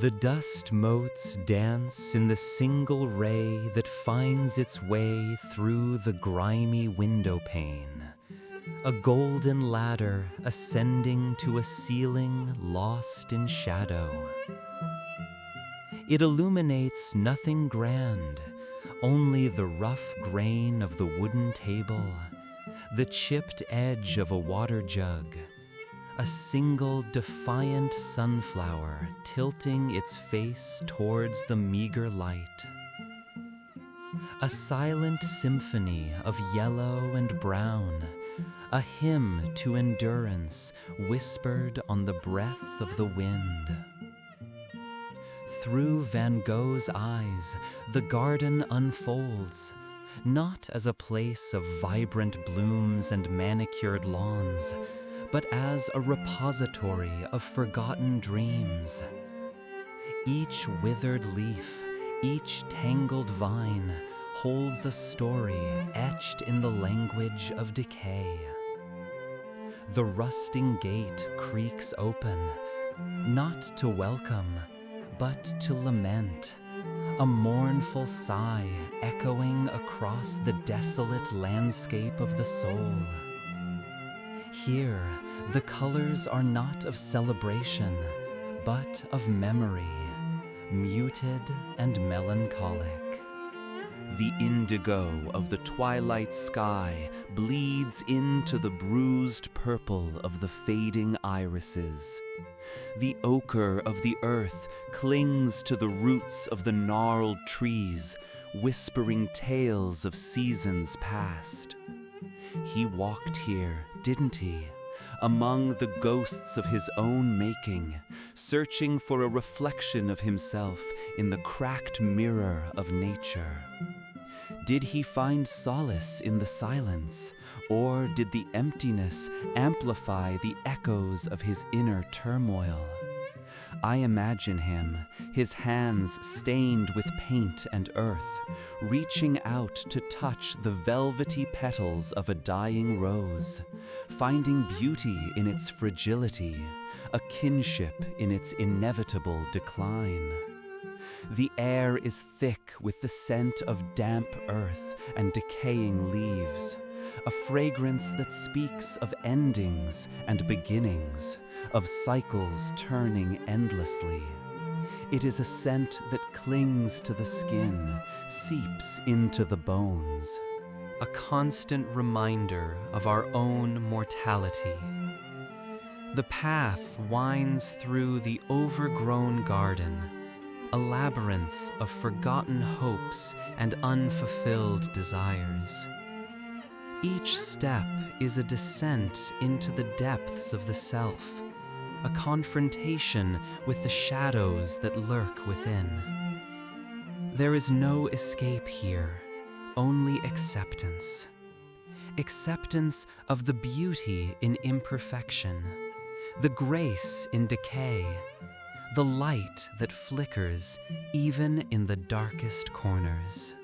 The dust motes dance in the single ray that finds its way through the grimy window pane, a golden ladder ascending to a ceiling lost in shadow. It illuminates nothing grand, only the rough grain of the wooden table, the chipped edge of a water jug, a single defiant sunflower tilting its face towards the meager light. A silent symphony of yellow and brown, a hymn to endurance whispered on the breath of the wind. Through Van Gogh's eyes, the garden unfolds, not as a place of vibrant blooms and manicured lawns, but as a repository of forgotten dreams. Each withered leaf, each tangled vine holds a story etched in the language of decay. The rusting gate creaks open, not to welcome, but to lament, a mournful sigh echoing across the desolate landscape of the soul. Here, the colors are not of celebration, but of memory, muted and melancholic. The indigo of the twilight sky bleeds into the bruised purple of the fading irises. The ochre of the earth clings to the roots of the gnarled trees, whispering tales of seasons past. He walked here, didn't he, among the ghosts of his own making, searching for a reflection of himself in the cracked mirror of nature. Did he find solace in the silence, or did the emptiness amplify the echoes of his inner turmoil? I imagine him, his hands stained with paint and earth, reaching out to touch the velvety petals of a dying rose, finding beauty in its fragility, a kinship in its inevitable decline. The air is thick with the scent of damp earth and decaying leaves, a fragrance that speaks of endings and beginnings, of cycles turning endlessly. It is a scent that clings to the skin, seeps into the bones, a constant reminder of our own mortality. The path winds through the overgrown garden, a labyrinth of forgotten hopes and unfulfilled desires. Each step is a descent into the depths of the self, a confrontation with the shadows that lurk within. There is no escape here, only acceptance. Acceptance of the beauty in imperfection, the grace in decay, the light that flickers even in the darkest corners.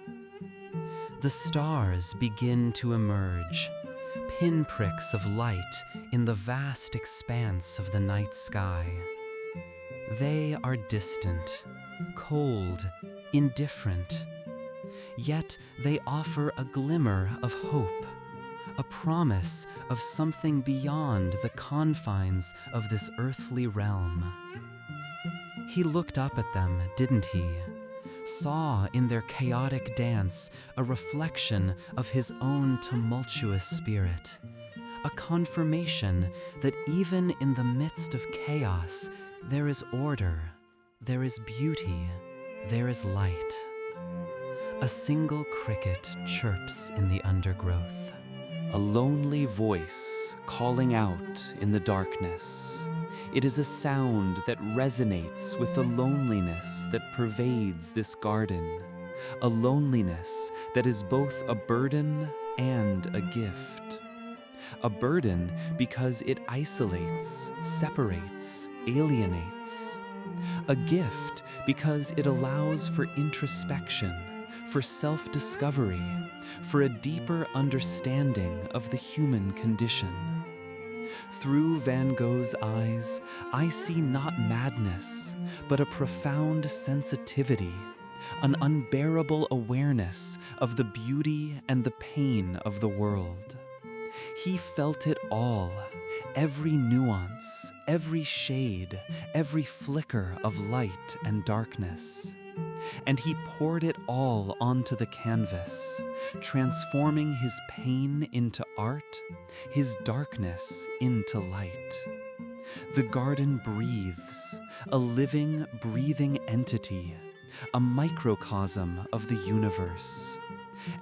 The stars begin to emerge, pinpricks of light in the vast expanse of the night sky. They are distant, cold, indifferent, yet they offer a glimmer of hope, a promise of something beyond the confines of this earthly realm. He looked up at them, didn't he? Saw in their chaotic dance a reflection of his own tumultuous spirit, a confirmation that even in the midst of chaos, there is order, there is beauty, there is light. A single cricket chirps in the undergrowth. A lonely voice calling out in the darkness. It is a sound that resonates with the loneliness that pervades this garden, a loneliness that is both a burden and a gift. A burden because it isolates, separates, alienates. A gift because it allows for introspection, for self-discovery, for a deeper understanding of the human condition. Through Van Gogh's eyes, I see not madness, but a profound sensitivity, an unbearable awareness of the beauty and the pain of the world. He felt it all, every nuance, every shade, every flicker of light and darkness. And he poured it all onto the canvas, transforming his pain into art, his darkness into light. The garden breathes, a living, breathing entity, a microcosm of the universe.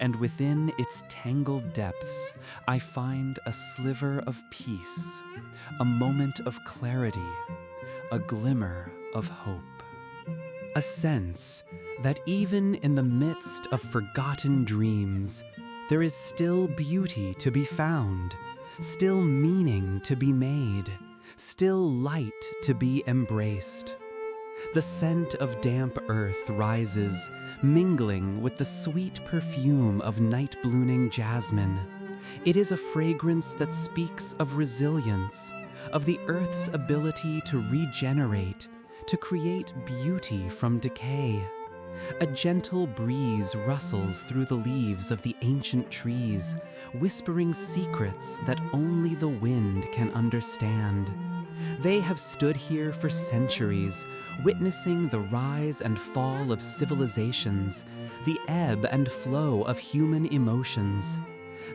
And within its tangled depths, I find a sliver of peace, a moment of clarity, a glimmer of hope. A sense that even in the midst of forgotten dreams, there is still beauty to be found, still meaning to be made, still light to be embraced. The scent of damp earth rises, mingling with the sweet perfume of night-blooming jasmine. It is a fragrance that speaks of resilience, of the earth's ability to regenerate, to create beauty from decay. A gentle breeze rustles through the leaves of the ancient trees, whispering secrets that only the wind can understand. They have stood here for centuries, witnessing the rise and fall of civilizations, the ebb and flow of human emotions.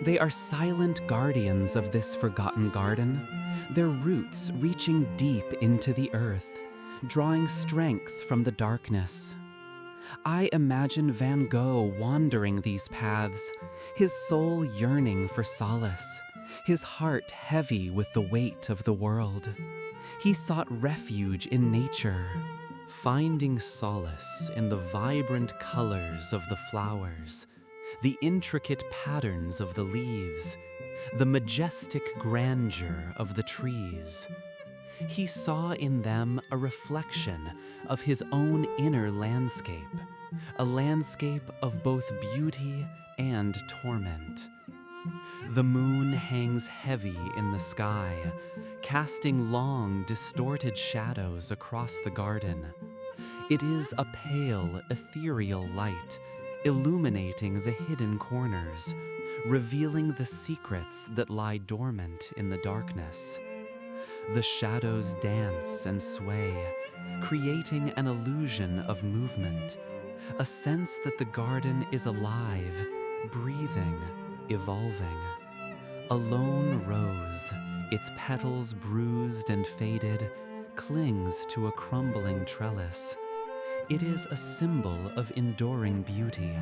They are silent guardians of this forgotten garden, their roots reaching deep into the earth, drawing strength from the darkness. I imagine Van Gogh wandering these paths, his soul yearning for solace, his heart heavy with the weight of the world. He sought refuge in nature, finding solace in the vibrant colors of the flowers, the intricate patterns of the leaves, the majestic grandeur of the trees. He saw in them a reflection of his own inner landscape, a landscape of both beauty and torment. The moon hangs heavy in the sky, casting long, distorted shadows across the garden. It is a pale, ethereal light, illuminating the hidden corners, revealing the secrets that lie dormant in the darkness. The shadows dance and sway, creating an illusion of movement, a sense that the garden is alive, breathing, evolving. A lone rose, its petals bruised and faded, clings to a crumbling trellis. It is a symbol of enduring beauty,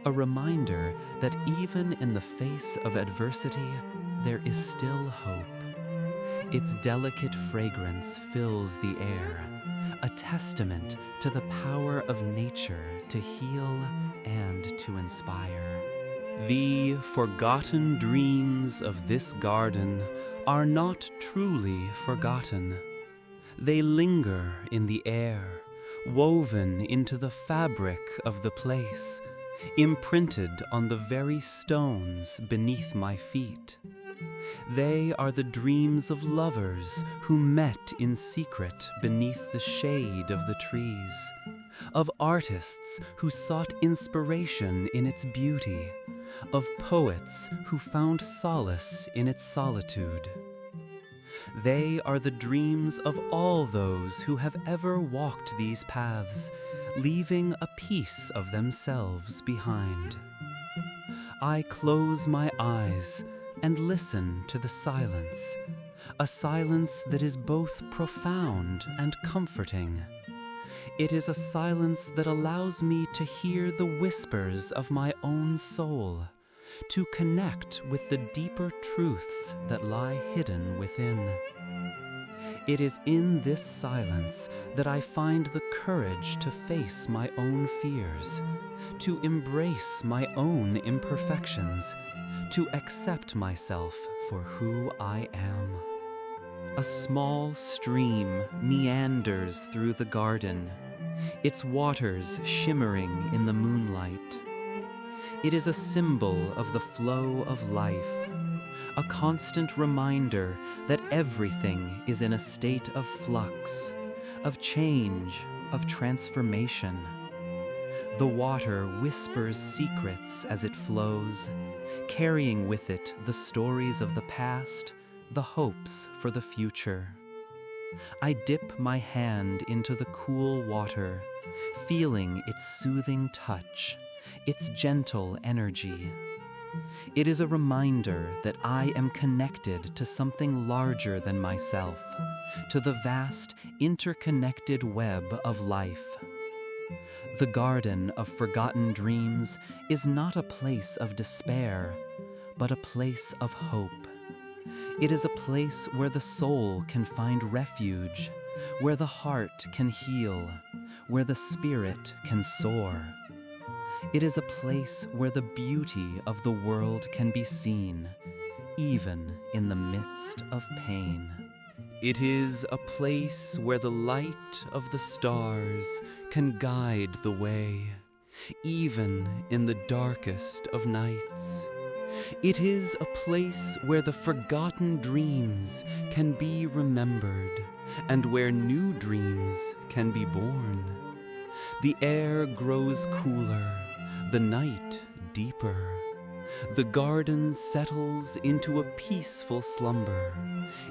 a reminder that even in the face of adversity, there is still hope. Its delicate fragrance fills the air, a testament to the power of nature to heal and to inspire. The forgotten dreams of this garden are not truly forgotten. They linger in the air, woven into the fabric of the place, imprinted on the very stones beneath my feet. They are the dreams of lovers who met in secret beneath the shade of the trees, of artists who sought inspiration in its beauty, of poets who found solace in its solitude. They are the dreams of all those who have ever walked these paths, leaving a piece of themselves behind. I close my eyes and listen to the silence, a silence that is both profound and comforting. It is a silence that allows me to hear the whispers of my own soul, to connect with the deeper truths that lie hidden within. It is in this silence that I find the courage to face my own fears, to embrace my own imperfections, to accept myself for who I am. A small stream meanders through the garden, its waters shimmering in the moonlight. It is a symbol of the flow of life, a constant reminder that everything is in a state of flux, of change, of transformation. The water whispers secrets as it flows, carrying with it the stories of the past, the hopes for the future. I dip my hand into the cool water, feeling its soothing touch, its gentle energy. It is a reminder that I am connected to something larger than myself, to the vast, interconnected web of life. The Garden of Forgotten Dreams is not a place of despair, but a place of hope. It is a place where the soul can find refuge, where the heart can heal, where the spirit can soar. It is a place where the beauty of the world can be seen, even in the midst of pain. It is a place where the light of the stars can guide the way, even in the darkest of nights. It is a place where the forgotten dreams can be remembered, and where new dreams can be born. The air grows cooler, the night deeper. The garden settles into a peaceful slumber,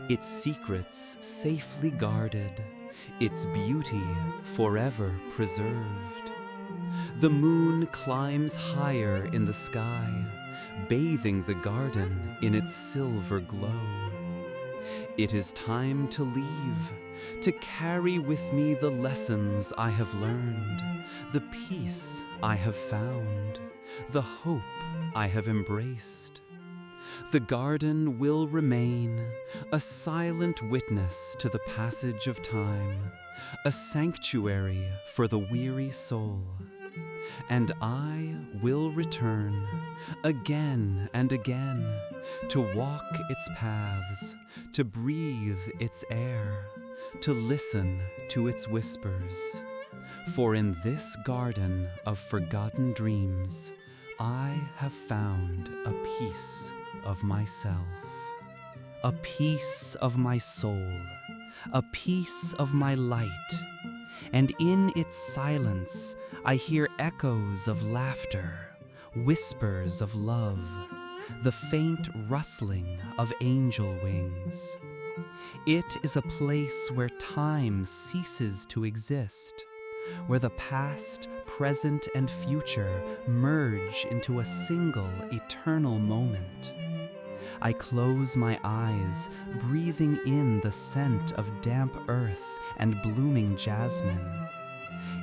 its secrets safely guarded, its beauty forever preserved. The moon climbs higher in the sky, bathing the garden in its silver glow. It is time to leave, to carry with me the lessons I have learned, the peace I have found, the hope I have embraced. The garden will remain a silent witness to the passage of time, a sanctuary for the weary soul. And I will return again and again to walk its paths, to breathe its air, to listen to its whispers. For in this garden of forgotten dreams, I have found a piece of myself, a piece of my soul, a piece of my light. And in its silence, I hear echoes of laughter, whispers of love, the faint rustling of angel wings. It is a place where time ceases to exist, where the past, present, and future merge into a single eternal moment. I close my eyes, breathing in the scent of damp earth and blooming jasmine.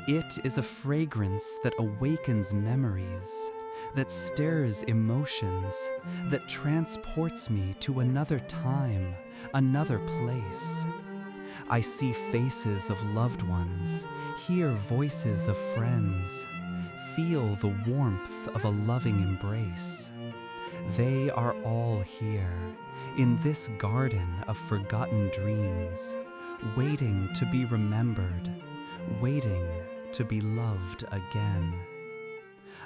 It is a fragrance that awakens memories, that stirs emotions, that transports me to another time, another place. I see faces of loved ones, hear voices of friends, feel the warmth of a loving embrace. They are all here, in this garden of forgotten dreams, waiting to be remembered, waiting to be loved again.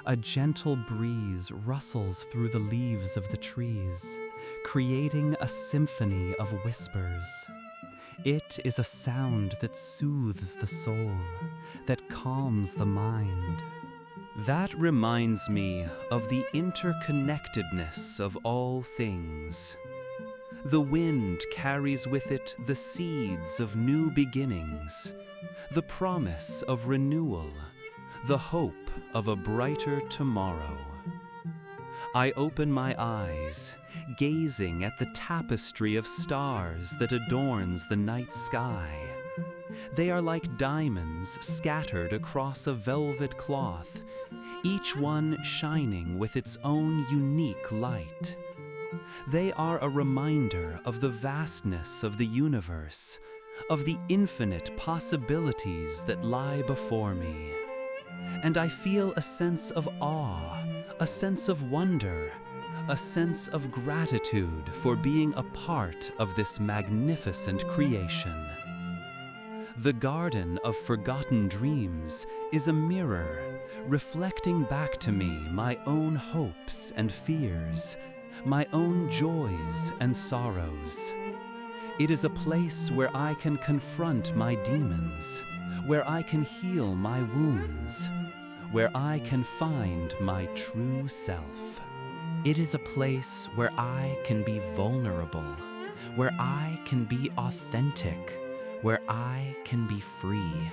A gentle breeze rustles through the leaves of the trees, creating a symphony of whispers. It is a sound that soothes the soul, that calms the mind. That reminds me of the interconnectedness of all things. The wind carries with it the seeds of new beginnings, the promise of renewal, the hope of a brighter tomorrow. I open my eyes, gazing at the tapestry of stars that adorns the night sky. They are like diamonds scattered across a velvet cloth, each one shining with its own unique light. They are a reminder of the vastness of the universe, of the infinite possibilities that lie before me. And I feel a sense of awe, a sense of wonder, a sense of gratitude for being a part of this magnificent creation. The Garden of Forgotten Dreams is a mirror, reflecting back to me my own hopes and fears, my own joys and sorrows. It is a place where I can confront my demons, where I can heal my wounds, where I can find my true self. It is a place where I can be vulnerable, where I can be authentic, where I can be free.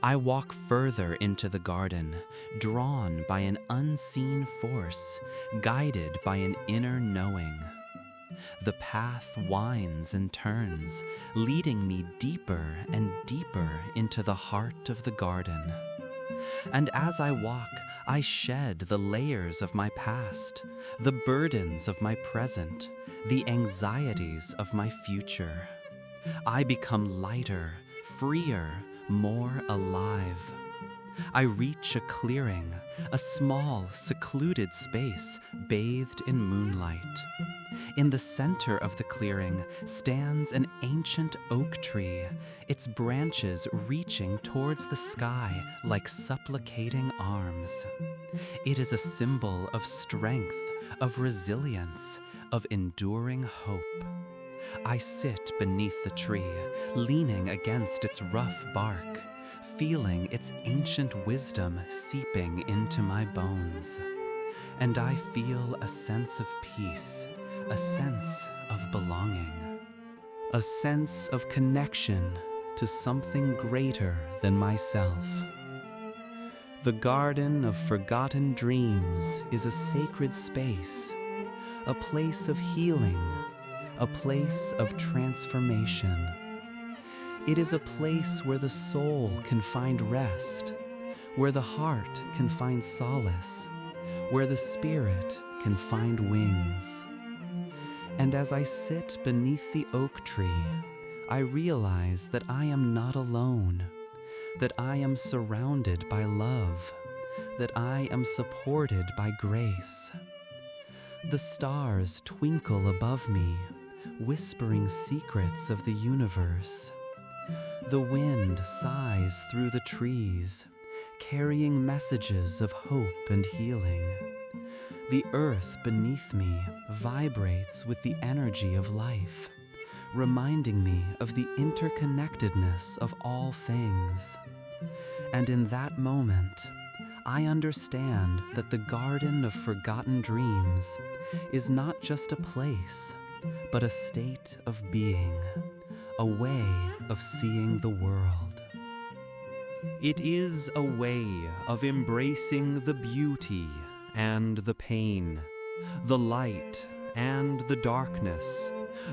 I walk further into the garden, drawn by an unseen force, guided by an inner knowing. The path winds and turns, leading me deeper and deeper into the heart of the garden. And as I walk, I shed the layers of my past, the burdens of my present, the anxieties of my future. I become lighter, freer, more alive. I reach a clearing, a small, secluded space bathed in moonlight. In the center of the clearing stands an ancient oak tree, its branches reaching towards the sky like supplicating arms. It is a symbol of strength, of resilience, of enduring hope. I sit beneath the tree, leaning against its rough bark, feeling its ancient wisdom seeping into my bones. And I feel a sense of peace, a sense of belonging, a sense of connection to something greater than myself. The Garden of Forgotten Dreams is a sacred space, a place of healing, a place of transformation. It is a place where the soul can find rest, where the heart can find solace, where the spirit can find wings. And as I sit beneath the oak tree, I realize that I am not alone, that I am surrounded by love, that I am supported by grace. The stars twinkle above me, whispering secrets of the universe. The wind sighs through the trees, carrying messages of hope and healing. The earth beneath me vibrates with the energy of life, reminding me of the interconnectedness of all things. And in that moment, I understand that the Garden of Forgotten Dreams is not just a place, but a state of being, a way of seeing the world. It is a way of embracing the beauty and the pain, the light and the darkness,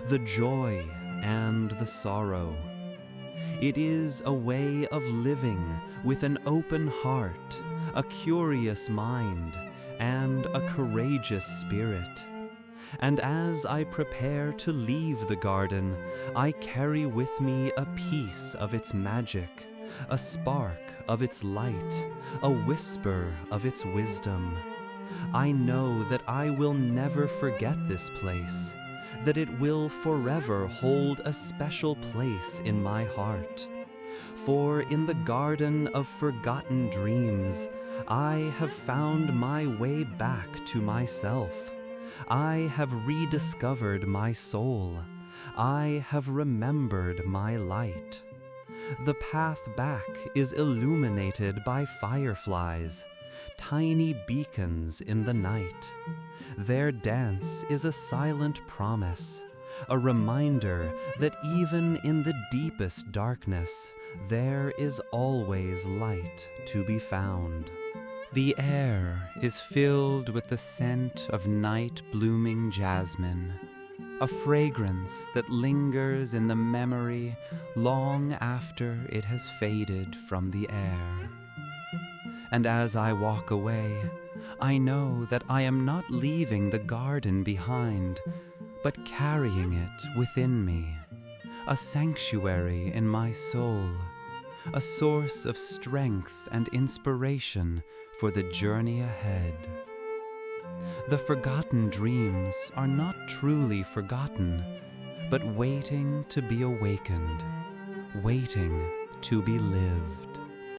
the joy and the sorrow. It is a way of living with an open heart, a curious mind, and a courageous spirit. And as I prepare to leave the garden, I carry with me a piece of its magic, a spark of its light, a whisper of its wisdom. I know that I will never forget this place, that it will forever hold a special place in my heart. For in the Garden of Forgotten Dreams, I have found my way back to myself. I have rediscovered my soul. I have remembered my light. The path back is illuminated by fireflies, tiny beacons in the night. Their dance is a silent promise, a reminder that even in the deepest darkness, there is always light to be found. The air is filled with the scent of night-blooming jasmine, a fragrance that lingers in the memory long after it has faded from the air. And as I walk away, I know that I am not leaving the garden behind, but carrying it within me, a sanctuary in my soul, a source of strength and inspiration for the journey ahead. The forgotten dreams are not truly forgotten, but waiting to be awakened, waiting to be lived.